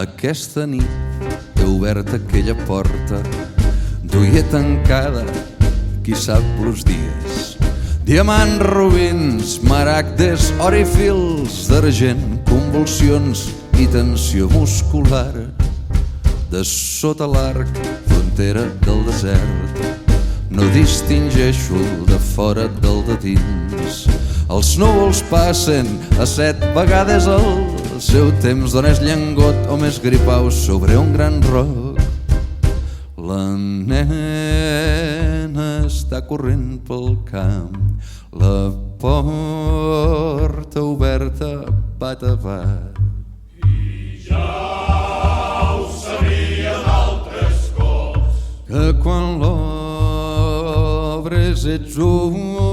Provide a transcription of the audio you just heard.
Aquesta nit he obert aquella porta, duia tancada, qui sap los dies. Diamants, rubins, maragdes, or i fils d'argent, convulsions i tensió muscular. De sota l'arc, frontera del desert, no distingeixo el de fora del de dins. Els núvols passen a 7 vegades el seu temps, d'on és llengot o més gripau sobre un gran roc. La nena està corrent pel camp, la porta oberta bat a bat. I ja ho sabia d'altres cops, Que quan l'obres ets un